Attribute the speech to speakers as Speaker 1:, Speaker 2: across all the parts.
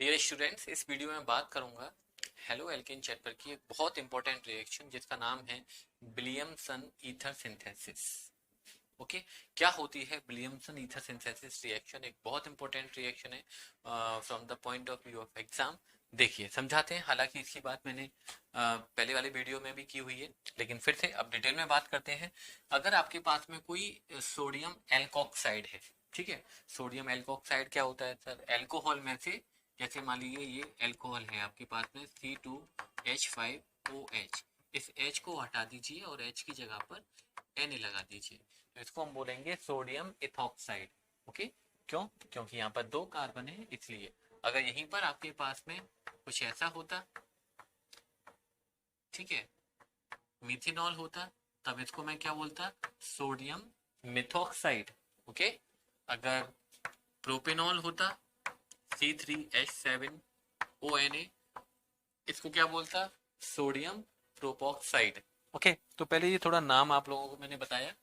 Speaker 1: Dear students, इस video में बात करूंगा हेलो एल्केन चैप्टर की एक बहुत इंपॉर्टेंट रिएक्शन जिसका नाम है विलियमसन ईथर सिंथेसिस। ओके, क्या होती है विलियमसन ईथर सिंथेसिस रिएक्शन? एक बहुत इंपॉर्टेंट रिएक्शन है from the point of view of exam. देखिए समझाते हैं, हालांकि इसकी बात मैंने पहले वाले वीडियो में भी की हुई है, लेकिन फिर से अब डिटेल में बात करते हैं। अगर आपके पास में कोई सोडियम एल्कोक्साइड है, ठीक है, सोडियम एल्कोक्साइड क्या होता है सर? एल्कोहल में से, जैसे मान लीजिए ये एल्कोहल है आपके पास में C2H5OH, इस H को हटा दीजिए और H की जगह पर Na लगा दीजिए, तो इसको हम बोलेंगे सोडियम इथॉक्साइड। ओके, क्यों? क्योंकि यहाँ पर दो कार्बन है इसलिए। अगर यहीं पर आपके पास में कुछ ऐसा होता, ठीक है, मिथेनॉल होता, तब इसको मैं क्या बोलता? Sodium methoxide. ओके, अगर प्रोपेनॉल होता C3H7ONA, इसको क्या बोलता? सोडियम प्रोपॉक्साइड। ओके, तो पहले ये थोड़ा नाम आप लोगों को मैंने बताया।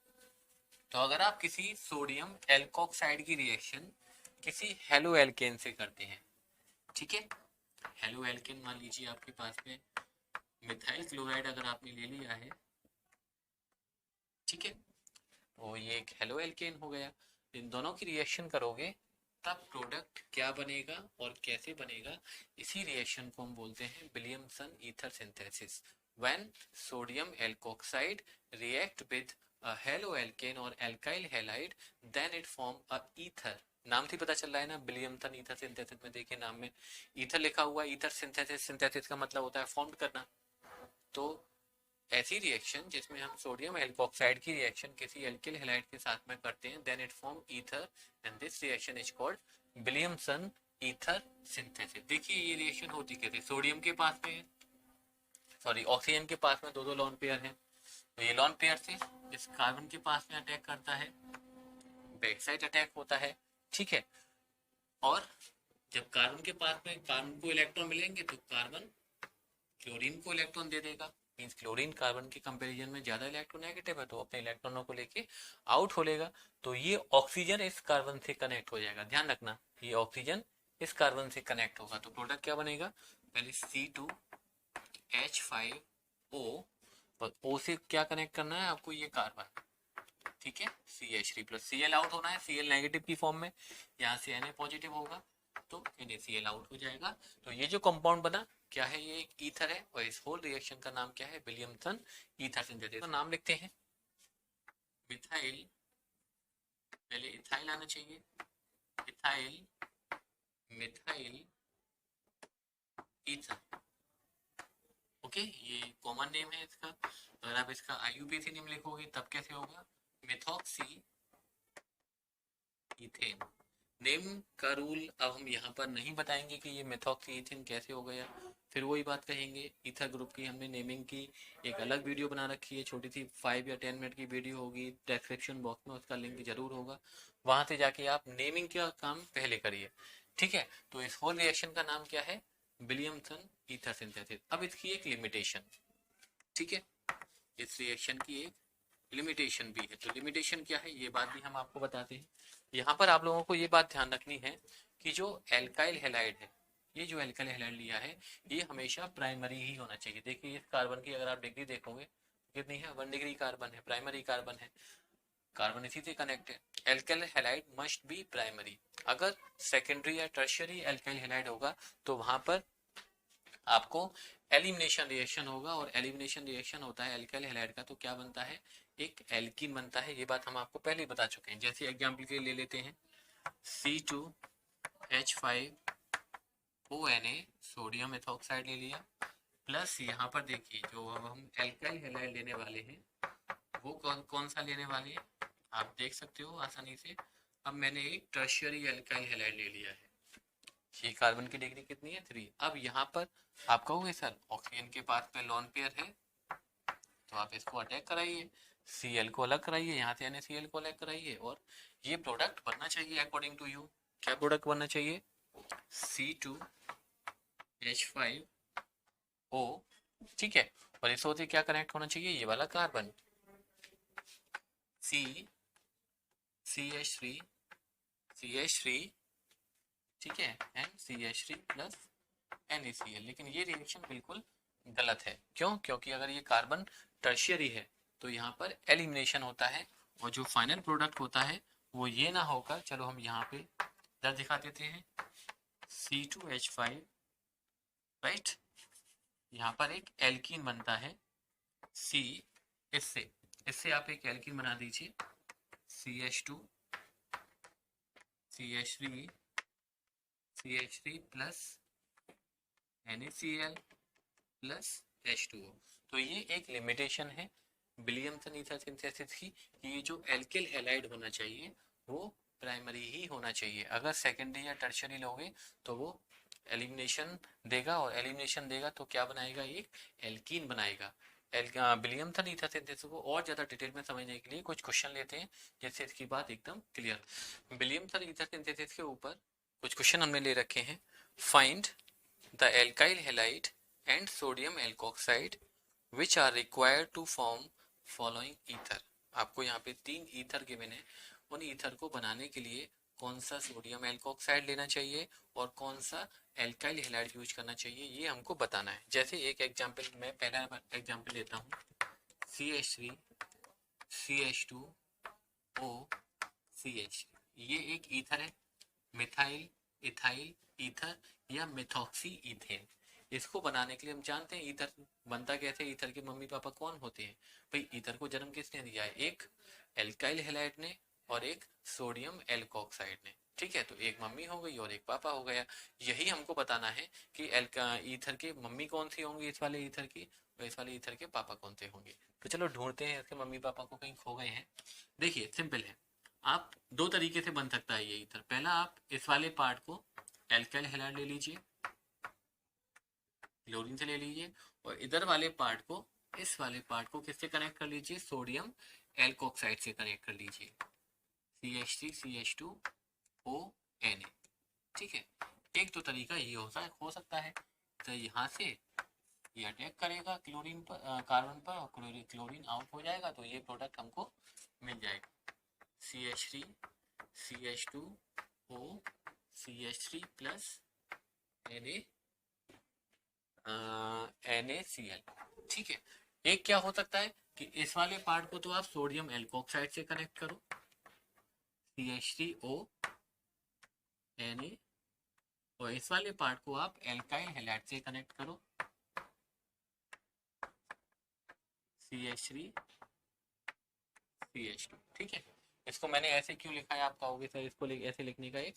Speaker 1: तो अगर आप किसी सोडियम एल्कोक्साइड की रिएक्शन किसी हेलो एल्केन से करते हैं, ठीक है, हेलो एल्केन मान लीजिए आपके पास में मिथाइल क्लोराइड अगर आपने ले लिया है, ठीक है, तो ये एक हेलो एल्केन हो गया। इन दोनों की रिएक्शन करोगे तब प्रोडक्ट क्या बनेगा और कैसे बनेगा, इसी रिएक्शन को हम बोलते हैं Williamson ether synthesis. When sodium alkoxide react with a haloalkane or alkyl halide, then it form a ether। नाम से पता चल रहा है ना, विलियमसन ईथर सिंथेसिस में देखिए नाम में ईथर लिखा हुआ है। ईथर सिंथेसिस, सिंथेसिस का मतलब होता है फॉर्म करना। तो ऐसी रिएक्शन जिसमें हम सोडियम एल्कोक्साइड की रिएक्शन किसी एल्किल हैलाइड के साथ में करते हैं, then it form ether and this reaction is called Williamson ether synthesis. देखिए ये रिएक्शन होती कैसे? सोडियम के पास में, सॉरी ऑक्सीजन के पास में दो दो लॉन पेयर हैं, तो ये लॉन पेयर से इस कार्बन के पास में अटैक करता है, बैक साइड अटैक होता है, ठीक है। और जब कार्बन के पास में कार्बन को इलेक्ट्रॉन मिलेंगे तो कार्बन क्लोरीन को इलेक्ट्रॉन दे देगा। मींस क्लोरीन कार्बन के कंपैरिजन में ज्यादा इलेक्ट्रोनेगेटिव है, तो अपने इलेक्ट्रॉनों को लेके आउट हो लेगा। तो ये ऑक्सीजन इस कार्बन से कनेक्ट हो जाएगा, ध्यान रखना, ये ऑक्सीजन इस कार्बन से कनेक्ट होगा, तो प्रोडक्ट क्या बनेगा? पहले C2H5O, और O से क्या कनेक्ट करना है आपको? ये कार्बन, ठीक है, CH3 प्लस Cl आउट होना है, Cl नेगेटिव की फॉर्म में, यहाँ से Na पॉजिटिव होगा तो NaCl आउट हो जाएगा। तो ये जो कंपाउंड बना क्या है? ये एक ईथर है, और इस होल रिएक्शन का नाम क्या है? Williamson ether synthesis. तो नाम लिखते हैं मिथाइल, पहले इथाइल आना चाहिए, इथाइल मिथाइल ईथर। ओके, ये कॉमन नेम है इसका। अगर आप इसका IUPAC नेम लिखोगे तब कैसे होगा? Methoxy ethane. नेम का रूल अब हम यहाँ पर नहीं बताएंगे कि ये मेथॉक्सी इथेन कैसे हो गया, फिर वही बात कहेंगे। ईथर ग्रुप की हमने नेमिंग की एक अलग वीडियो बना रखी है, छोटी सी 5 या 10 मिनट की वीडियो होगी, डिस्क्रिप्शन बॉक्स में उसका लिंक जरूर होगा, वहां से जाके आप नेमिंग का काम पहले करिए, ठीक है। तो इस होल रिएक्शन का नाम क्या है? Williamson ether synthesis. अब इसकी एक लिमिटेशन, ठीक है, इस रिएक्शन की एक लिमिटेशन भी है। तो लिमिटेशन क्या है ये बात भी हम आपको बताते हैं। यहाँ पर आप लोगों को ये बात ध्यान रखनी है कि जो एल्काइल हैलाइड है, ये जो एल्काइल हैलाइड लिया है, ये हमेशा प्राइमरी ही होना चाहिए। देखिए इस कार्बन की अगर आप डिग्री देखोगे कितनी है? 1 डिग्री कार्बन है, प्राइमरी कार्बन है, कार्बन इसी से कनेक्ट है। Alkyl halide must be primary. अगर सेकेंडरी या टर्शियरी एल्काइल हैलाइड होगा तो वहां पर आपको एलिमिनेशन रिएक्शन होगा, और एलिमिनेशन रिएक्शन होता है एल्काइल हैलाइड का तो क्या बनता है? एक एल्कीन बनता है। ये बात हम आपको पहले ही बता चुके हैं। जैसे एग्जांपल के लिए ले लेते हैं C2H5ONA, सोडियम एथॉक्साइड ले लिया, प्लस यहाँ पर देखिए जो हम एल्काइल हैलाइड लेने वाले हैं वो कौन कौन सा लेने वाले हैं आप देख सकते हो आसानी से। अब मैंने एक टर्शियरी एल्काइल हैलाइड ले लिया है, ये कार्बन की डिग्री कितनी है? 3। अब यहाँ पर आप कहोगे सर ऑक्सीजन के पास में लॉन पेयर है, तो आप इसको अटैक कराइए, Cl को अलग कराइए, यहाँ से NaCl को अलग कराइए, और ये प्रोडक्ट बनना चाहिए अकॉर्डिंग टू यू। क्या प्रोडक्ट बनना चाहिए? C2H5O, ठीक है, और इस से क्या कनेक्ट होना चाहिए? ये वाला कार्बन CH3, CH3 ठीक है, NCH3 प्लस NaCl। लेकिन ये रिएक्शन बिल्कुल गलत है। क्यों? क्योंकि अगर ये कार्बन टर्शियरी है तो यहाँ पर एलिमिनेशन होता है और जो फाइनल प्रोडक्ट होता है वो ये ना होकर, चलो हम यहाँ पे इधर दिखा देते हैं, C2H5, राइट, यहाँ पर एक एल्कीन बनता है C, इससे इससे आप एक एल्कीन बना दीजिए, CH2 CH3 CH3 plus NaCl plus H2O। तो ये एक लिमिटेशन है विलियमसन ईथर सिंथेसिस की, कि ये जो एल्किल हैलाइड होना चाहिए वो प्राइमरी ही होना चाहिए। अगर सेकेंडरी या टर्शियरी लोगे तो वो एलिमिनेशन देगा, और एलिमिनेशन देगा तो क्या बनाएगा, एक एल्कीन बनाएगा। विलियमसन ईथर सिंथेसिस को और ज्यादा डिटेल में समझने के लिए कुछ क्वेश्चन लेते हैं जिससे इसकी बात एकदम क्लियर। विलियमसन ईथर सिंथेसिस के ऊपर कुछ क्वेश्चन हमने ले रखे हैं। Find the alkyl halide and sodium alkoxide which are required to form following ether। आपको यहाँ पे 3 ईथर गिवन है, उन ईथर को बनाने के लिए कौन सा सोडियम एल्कोक्साइड लेना चाहिए और कौन सा एल्काइल हैलाइड यूज करना चाहिए, ये हमको बताना है। जैसे एक एग्जांपल, मैं पहला एग्जांपल लेता हूँ, CH3 CH2O CH। ये एक ईथर है, मिथाइल इथाइल ईथर या मिथॉक्सी ईथेन। इसको बनाने के लिए हम जानते हैं ईथर बनता कैसे, ईथर के मम्मी पापा कौन होते हैं भाई, ईथर को जन्म किसने दिया है, एक एल्काइल हैलाइड ने और एक सोडियम एल्कोक्साइड ने। ठीक है, तो एक मम्मी हो गई और एक पापा हो गया। यही हमको बताना है कि ईथर के मम्मी कौन सी होंगी इस वाले ईथर की, और इस वाले ईथर के पापा कौन से होंगे। तो चलो ढूंढते हैं, इसके मम्मी पापा को कहीं खो गए हैं। देखिए सिंपल है, आप दो तरीके से बन सकता है ये ईथर। पहला, आप इस वाले पार्ट को एल्काइल हैलाइड ले लीजिए, क्लोरीन से ले लीजिए, और इधर वाले पार्ट को, इस वाले पार्ट को किससे कनेक्ट कर लीजिए, सोडियम एल्कोक्साइड से कनेक्ट कर लीजिए, CH3 CH2O Na। ठीक है, एक तो तरीका ये हो सकता है। तो यहाँ से ये अटैक करेगा क्लोरीन पर, कार्बन पर, और क्लोरीन आउट हो जाएगा तो ये प्रोडक्ट हमको मिल जाएगा, CH3 CH2O CH3 plus NaCl। ठीक है, एक क्या हो सकता है कि इस वाले पार्ट को तो आप सोडियम एल्कोक्साइड से कनेक्ट करो, CH3O Na, और इस वाले पार्ट को आप एल्काइल हैलाइड से कनेक्ट करो, CH3 CH2। ठीक है, इसको मैंने ऐसे क्यों लिखा है, आप कहोगे सर इसको ऐसे लिखने का एक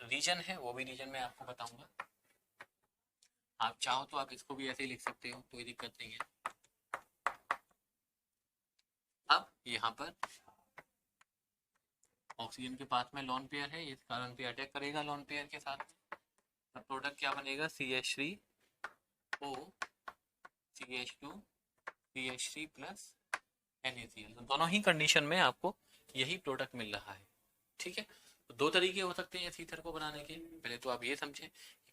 Speaker 1: रीजन है, वो भी रीजन मैं आपको बताऊंगा। आप चाहो तो आप इसको भी ऐसे ही लिख सकते हो, कोई दिक्कत नहीं है। अब यहाँ पर ऑक्सीजन के पास में लॉन पेयर है, इस कारण पे अटैक करेगा लॉन पेयर के साथ। तब प्रोडक्ट क्या बनेगा, CH3O CH2 CH3 plus NaCl। तो दोनों ही कंडीशन में आपको यही प्रोडक्ट मिल रहा है। ठीक है, तो दो तरीके हो सकते हैं इस ईथर को बनाने के। पहले तो आप ये समझें,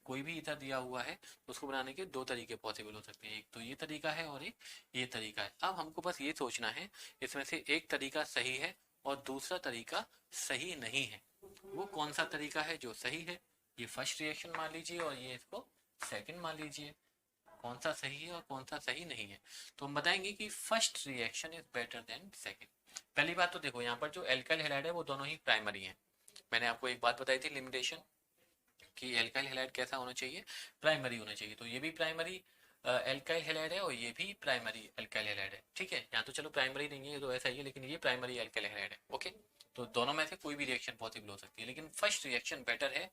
Speaker 1: कोई भी ईथर दिया हुआ है तो उसको बनाने के दो तरीके पॉसिबल हो सकते हैं, एक तो ये तरीका है और एक ये तरीका है। अब हमको बस ये सोचना है इसमें से एक तरीका सही है और दूसरा तरीका सही नहीं है। वो कौन सा तरीका है जो सही है, ये फर्स्ट रिएक्शन मान लीजिए और ये इसको सेकंड मान लीजिए। कौन सा सही है और कौन सा सही नहीं है, तो हम बताएंगे कि first reaction is better than second. पहली बात तो देखो, यहाँ पर जो एल्काइल हैलाइड है वो दोनों ही प्राइमरी है। मैंने आपको एक बात बताई थी लिमिटेशन, कि एल्काइल हैलाइड कैसा होना चाहिए, प्राइमरी होना चाहिए। तो ये भी प्राइमरी एल्काइल हैलाइड है और ये भी प्राइमरी एल्काइल हैलाइड है। ठीक है, यहाँ तो चलो प्राइमरी नहीं है तो ऐसा ही है, लेकिन ये प्राइमरी एल्काइल हैलाइड है। ओके, तो दोनों में से कोई भी रिएक्शन पॉसिबल हो सकती है, लेकिन फर्स्ट रिएक्शन बेटर है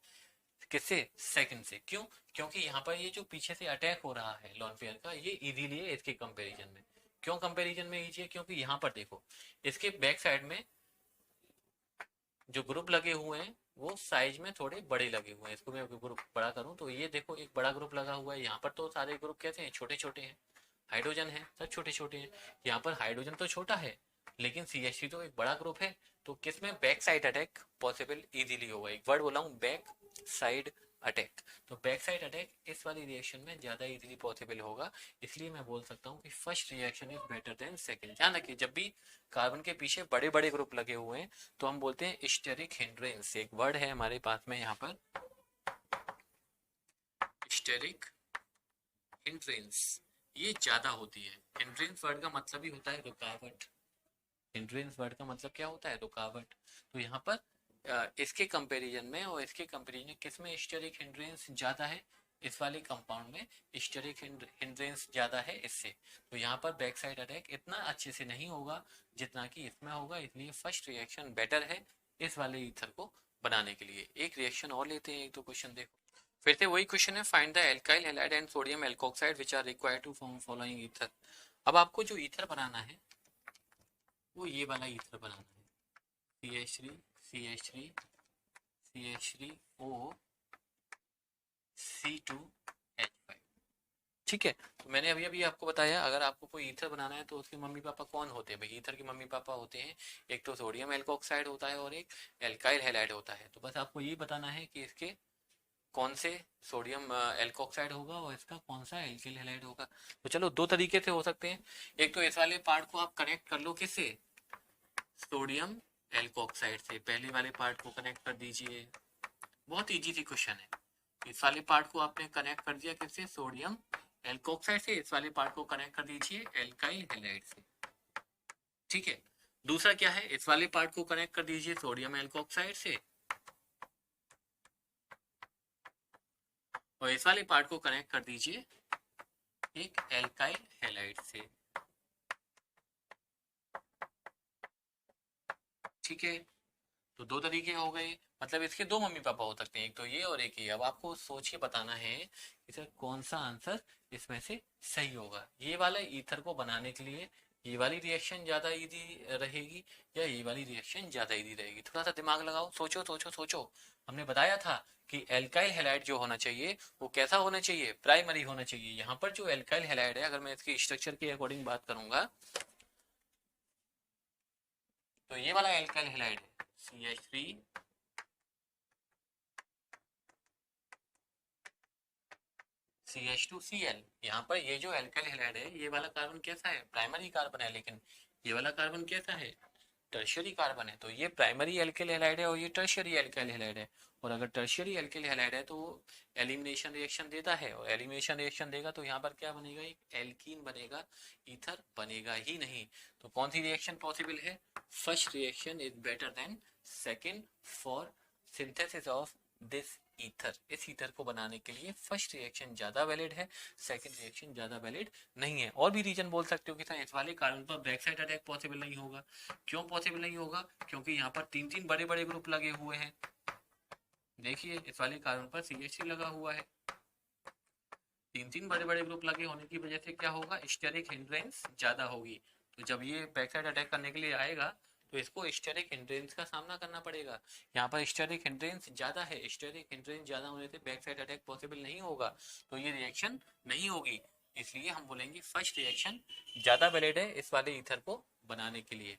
Speaker 1: किससे, सेकंड से। क्यों? क्योंकि यहाँ पर ये जो पीछे से अटैक हो रहा है लॉन पेयर का, ये इजीली है इसके कंपैरिजन में। क्यों कंपैरिजन में इजी है, क्योंकि यहाँ पर देखो इसके बैक साइड में जो ग्रुप लगे हुए हैं वो साइज में थोड़े बड़े लगे हुए हैं। इसको मैं ग्रुप बड़ा करूं तो ये देखो एक बड़ा ग्रुप लगा हुआ है। यहाँ पर तो सारे ग्रुप कैसे हैं, छोटे छोटे हैं, हाइड्रोजन है सब छोटे छोटे हैं। यहाँ पर हाइड्रोजन तो छोटा है लेकिन CH3 तो एक बड़ा ग्रुप है। तो किसमें back side attack possible easily होगा। एक वर्ड बोला हूँ, बैक साइड अटैक। तो बैक साइड अटैक इस वाली रिएक्शन में ज्यादा इजीली पॉसिबल होगा, इसलिए मैं बोल सकता हूँ कि first reaction is better than second. ध्यान रखिए, जब भी कार्बन के पीछे बड़े बड़े ग्रुप लगे हुए हैं तो हम बोलते हैं स्टेरिक हिंड्रेंस। एक वर्ड है हमारे पास में यहाँ पर स्टेरिक हिंड्रेंस ये ज्यादा होती है। हिंड्रेंस वर्ड का मतलब ही होता है रुकावट। हिंड्रेंस वर्ड का मतलब क्या होता है? रुकावट। तो यहाँ पर इसके कंपैरिजन में और इसके कंपैरिजन किस में स्टेरिक हिंड्रेंस ज्यादा है? इस वाले कंपाउंड में स्टेरिक हिंड्रेंस ज्यादा है इससे। तो यहाँ पर बैक साइड अटैक इतना अच्छे से नहीं होगा जितना कि इसमें होगा, इसलिए फर्स्ट रिएक्शन बेटर है इस वाले ईथर को बनाने के लिए। एक रिएक्शन और लेते हैं, एक दो क्वेश्चन देखो। फिर से वही क्वेश्चन है, find the alkyl halide and sodium alkoxide which are required to form following ether. अब आपको जो ईथर बनाना है वो ये वाला ईथर बनाना है, CH3 CH3 CH3O C2H5। ठीक है, तो मैंने अभी अभी आपको बताया अगर आपको कोई ईथर बनाना है तो उसके मम्मी पापा कौन होते हैं भाई? ईथर के मम्मी पापा होते हैं एक तो सोडियम एल्कोक्साइड होता है और एक एल्काइल हैलाइड होता है। तो बस आपको ये बताना है कि इसके कौन से सोडियम एल्कोक्साइड होगा और इसका कौन सा एल्काइल हैलाइड होगा। तो चलो दो तरीके से हो सकते हैं। एक तो इस वाले पार्ट को आप कनेक्ट कर लो किससे? सोडियम एल्कोक्साइड से। पहले वाले पार्ट को कनेक्ट कर दीजिए, बहुत इजी सी क्वेश्चन है। इस वाले पार्ट को आपने कनेक्ट कर दिया किससे? सोडियम एल्कोक्साइड से। इस वाले पार्ट को कनेक्ट कर दीजिए एल्काइल हैलाइड से। ठीक है, दूसरा क्या है? इस वाले पार्ट को कनेक्ट कर दीजिए सोडियम एल्कोक्साइड से और इस वाले पार्ट को कनेक्ट कर दीजिए एक एल्काइल हैलाइड से। ठीक है, तो दो तरीके हो गए, मतलब इसके दो मम्मी पापा हो सकते हैं, एक तो ये और एक ये। अब आपको सोच के बताना है कि सर कौन सा आंसर इसमें से सही होगा। ये वाला ईथर को बनाने के लिए ये वाली रिएक्शन ज्यादा इजी रहेगी या ये वाली रिएक्शन ज्यादा इजी रहेगी? थोड़ा सा दिमाग लगाओ, सोचो सोचो सोचो। हमने बताया था कि एल्काइल हैलाइड जो होना चाहिए वो कैसा होना चाहिए? प्राइमरी होना चाहिए। यहाँ पर जो एल्काइल हैलाइड है, अगर मैं इसके स्ट्रक्चर के अकॉर्डिंग बात करूंगा तो ये वाला एल्काइल हैलाइड है CH3 CH2Cl। यहाँ पर ये जो एल्काइल हैलाइड है ये वाला कार्बन कैसा है? प्राइमरी कार्बन है, लेकिन ये वाला कार्बन कैसा है? टर्शियरी कार्बन है। तो ये प्राइमरी एल्काइल हैलाइड है और ये टर्शियरी एल्काइल हैलाइड है। और अगर टर्शियरी एल्काइल हैलाइड है तो एलिमिनेशन रिएक्शन देता है, और एलिमिनेशन रिएक्शन देगा तो यहाँ पर क्या बनेगा? एक एल्कीन बनेगा, ईथर बनेगा ही नहीं। तो कौन सी रिएक्शन पॉसिबल है? First reaction is better than second for synthesis of this ether. इस ईथर को बनाने के लिए फर्स्ट रिएक्शन ज्यादा वैलिड है, सेकंड रिएक्शन ज्यादा वैलिड नहीं है। और भी रीजन बोल सकते हो कि सर इस वाले कार्बन पर बैक साइड अटैक पॉसिबल नहीं होगा। क्यों पॉसिबल नहीं होगा? क्योंकि यहाँ पर तीन तीन बड़े बड़े ग्रुप लगे हुए हैं। देखिए इस वाले कार्बन पर CH3 लगा हुआ है, तीन तीन बड़े बड़े ग्रुप लगे होने की वजह से क्या होगा? स्टेरिक हिंड्रेंस ज्यादा होगी। तो जब ये बैक साइड अटैक करने के लिए आएगा तो इसको स्टेरिक हिंड्रेंस का सामना करना पड़ेगा। यहाँ पर स्टेरिक हिंड्रेंस ज्यादा है, स्टेरिक हिंड्रेंस ज्यादा होने से बैक साइड अटैक पॉसिबल नहीं होगा, तो ये रिएक्शन नहीं होगी। इसलिए हम बोलेंगे फर्स्ट रिएक्शन ज्यादा वैलिड है इस वाले ईथर को बनाने के लिए।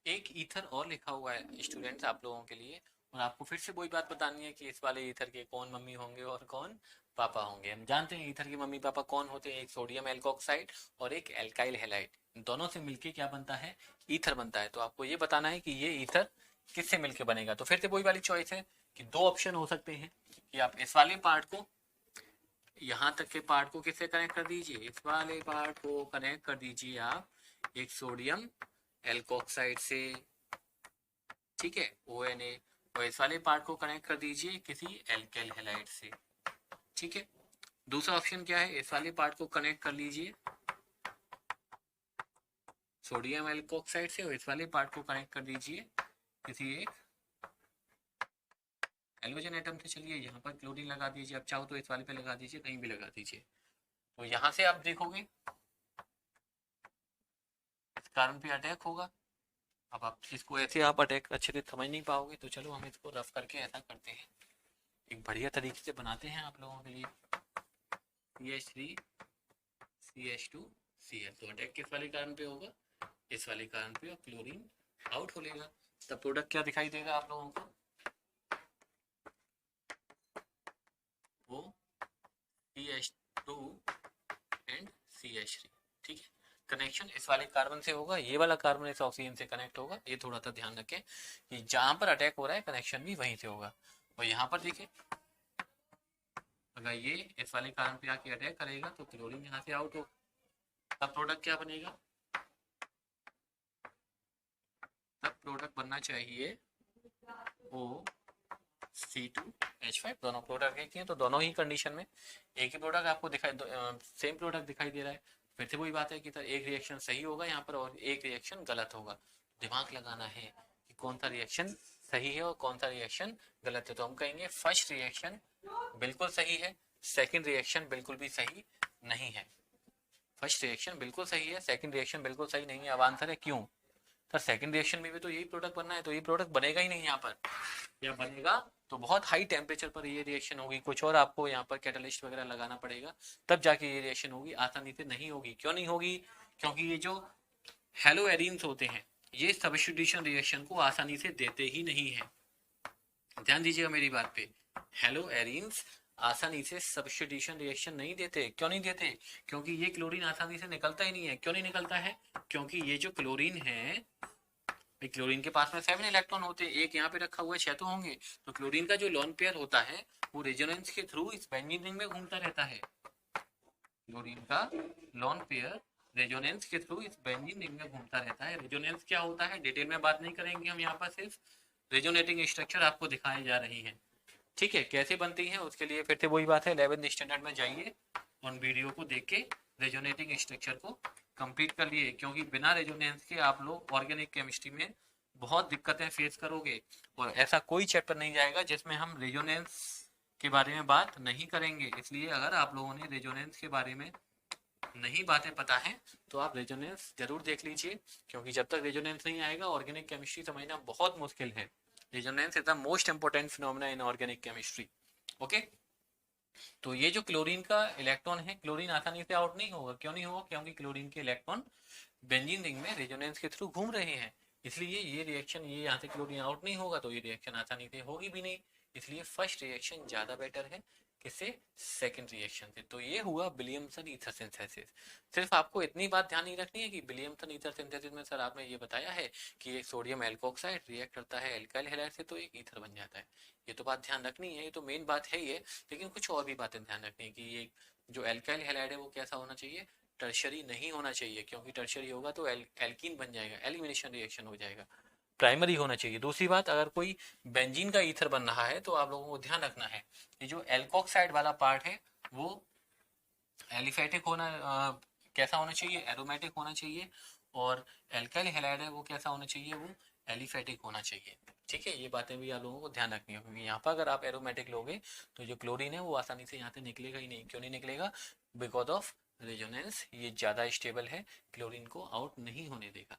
Speaker 1: एक ईथर और लिखा हुआ है स्टूडेंट्स आप लोगों के लिए, और आपको फिर से वही बात बतानी है कि इस वाले ईथर के कौन मम्मी होंगे और कौन पापा होंगे। हम जानते हैं ईथर के मम्मी पापा कौन होते हैं, एक सोडियम एल्कोक्साइड और एक एल्काइल हैलाइड। दोनों से मिलके क्या बनता है? ईथर बनता है। तो आपको ये बताना है कि ये ईथर किससे मिलके बनेगा। तो फिर से वही वाली चॉइस है कि दो ऑप्शन हो सकते हैं कि आप इस वाले पार्ट को, यहाँ तक के पार्ट को किससे कनेक्ट कर दीजिए? इस वाले पार्ट को कनेक्ट कर दीजिए आप एक सोडियम एल्कोक्साइड से, ठीक है, ONA। और इस वाले पार्ट को कनेक्ट कर दीजिए किसी एल्काइल हैलाइड से। ठीक है, दूसरा ऑप्शन क्या है? इस वाले पार्ट को कनेक्ट कर लीजिए सोडियम एल्कोक्साइड से और इस वाले पार्ट को कनेक्ट कर दीजिए किसी एक हेलोजन एटम से। चलिए यहाँ पर क्लोरीन लगा दीजिए, आप चाहो तो इस वाले पे लगा दीजिए, कहीं भी लगा दीजिए। तो यहाँ से आप देखोगे इस कार्बन पे अटैक होगा। अब आप इसको ऐसे आप अटैक अच्छे से समझ नहीं पाओगे, तो चलो हम इसको रफ करके ऐसा करते हैं, एक बढ़िया तरीके से बनाते हैं आप लोगों के लिए। CH3 CH2Cl। तो अटैक किस वाले कार्बन पे होगा? इस वाले कार्बन पे, और क्लोरीन आउट हो लेगा। तब प्रोडक्ट क्या दिखाई देगा आप लोगों को? वो CH2 एंड CH3। ठीक है, कनेक्शन इस वाले कार्बन से होगा, ये वाला कार्बन इस ऑक्सीजन से कनेक्ट होगा। ये थोड़ा सा ध्यान रखें कि जहां पर अटैक हो रहा है कनेक्शन भी वहीं से होगा। और यहाँ पर देखिए अगर ये इस वाले कार्बन पे आके अटैक करेगा तो क्लोरीन यहाँ से आउट हो, तब प्रोडक्ट क्या बनेगा, तब प्रोडक्ट बनना चाहिए O C2H5। दोनों प्रोडक्ट एक ही हैं, तो दोनों ही कंडीशन में एक ही प्रोडक्ट आपको सेम प्रोडक्ट दिखाई दे रहा है। फिर से वही बात है कि एक रिएक्शन सही होगा यहाँ पर और एक रिएक्शन गलत होगा। दिमाग लगाना है कि कौन सा रिएक्शन सही है और कौन सा रिएक्शन गलत है। तो हम कहेंगे फर्स्ट रिएक्शन बिल्कुल सही है, सेकंड रिएक्शन बिल्कुल भी सही नहीं है। फर्स्ट रिएक्शन बिल्कुल सही है, सेकंड रिएक्शन बिल्कुल सही नहीं है। अब आंसर है क्यों, सर सेकंड रिएक्शन में भी तो यही प्रोडक्ट बनना है, तो ये प्रोडक्ट बनेगा ही नहीं यहाँ पर, या बनेगा तो बहुत हाई टेम्परेचर पर ये रिएक्शन होगी, कुछ और आपको यहाँ पर कैटलिस्ट वगैरह लगाना पड़ेगा तब जाके ये रिएक्शन होगी, आसानी से नहीं होगी। क्यों नहीं होगी, क्योंकि ये जो हेलो एरीन्स होते हैं ये सब्स्टिट्यूशन रिएक्शन को आसानी से देते ही नहीं है। ध्यान दीजिएगा मेरी बात पे, हेलो एरीन्स आसानी से सब्स्टिट्यूशन रिएक्शन नहीं देते। क्यों नहीं देते, क्योंकि ये क्लोरीन आसानी से निकलता ही नहीं है। क्यों नहीं निकलता है, क्योंकि ये जो क्लोरीन है, क्लोरीन के पास में 7 इलेक्ट्रॉन होते हैं, एक यहाँ पे रखा हुआ है 6 तो होंगे, तो क्लोरीन का जो लोन पेयर होता है वो रेजोनेंस के थ्रू इस बेंजीन रिंग में घूमता रहता है। क्लोरीन का लोन पेयर रेजोनेंस के थ्रू इस बेंजीन रिंग में घूमता रहता है। रेजोनेंस क्या होता है डिटेल में बात नहीं करेंगे हम, यहाँ पर सिर्फ रेजोनेटिंग स्ट्रक्चर आपको दिखाई जा रही है। ठीक है, कैसे बनती है उसके लिए फिर से वही बात है, 11th स्टैंडर्ड में जाइए और वीडियो को देख के रेजोनेटिंग स्ट्रक्चर को कंप्लीट कर लिए, क्योंकि बिना रेजोनेंस के आप लोग ऑर्गेनिक केमिस्ट्री में बहुत दिक्कतें फेस करोगे। और ऐसा कोई चैप्टर नहीं जाएगा जिसमें हम रेजोनेंस के बारे में बात नहीं करेंगे। इसलिए अगर आप लोगों ने रेजोनेंस के बारे में नहीं बातें पता है तो आप रेजोनेंस जरूर देख लीजिए, क्योंकि जब तक रेजोनेंस नहीं आएगा ऑर्गेनिक केमिस्ट्री समझना बहुत मुश्किल है। Resonance is the most important phenomena in organic chemistry. Okay, तो ये जो क्लोरीन का इलेक्ट्रॉन है, क्लोरीन आसानी से आउट नहीं होगा। क्यों नहीं होगा, क्योंकि क्लोरीन के इलेक्ट्रॉन बेंजीन रिंग में रेजोनेंस के थ्रू घूम रहे हैं। इसलिए ये रिएक्शन, ये यहाँ से क्लोरीन आउट नहीं होगा तो ये रिएक्शन आसानी से होगी भी नहीं। इसलिए फर्स्ट रिएक्शन ज्यादा बेटर है किससे, सेकंड रिएक्शन से। तो ये हुआ विलियमसन ईथर सिंथेसिस। सिर्फ आपको इतनी बात ध्यान नहीं रखनी है कि विलियमसन ईथर सिंथेसिस में सर आपने ये बताया है कि एक सोडियम एल्कोक्साइड रिएक्ट करता है एल्काइल हैलाइड से तो एक ईथर बन जाता है। ये तो बात ध्यान रखनी है, ये तो मेन बात है ये। लेकिन कुछ और भी बातें ध्यान रखनी है कि ये जो एल्काइल हैलाइड है वो कैसा होना चाहिए, टर्शरी नहीं होना चाहिए, क्योंकि टर्शरी होगा तो एल्कीन बन जाएगा, एलिमिनेशन रिएक्शन हो जाएगा। प्राइमरी होना चाहिए। दूसरी बात, अगर कोई बेंजीन का ईथर बन रहा है तो आप लोगों को ध्यान रखना है ये जो एल्कोक्साइड वाला पार्ट है वो एलिफेटिक होना, कैसा होना चाहिए, एरोमेटिक होना चाहिए। और एल्काइल हैलाइड है वो कैसा होना चाहिए, वो एलिफेटिक होना चाहिए। ठीक है, ये बातें भी आप लोगों को ध्यान रखनी है, क्योंकि यहाँ पर अगर आप एरोमेटिक लोगे तो जो क्लोरीन है वो आसानी से यहाँ से निकलेगा ही नहीं। क्यों नहीं निकलेगा, बिकॉज ऑफ रेजोनेंस, ये ज्यादा स्टेबल है, क्लोरीन को आउट नहीं होने देगा।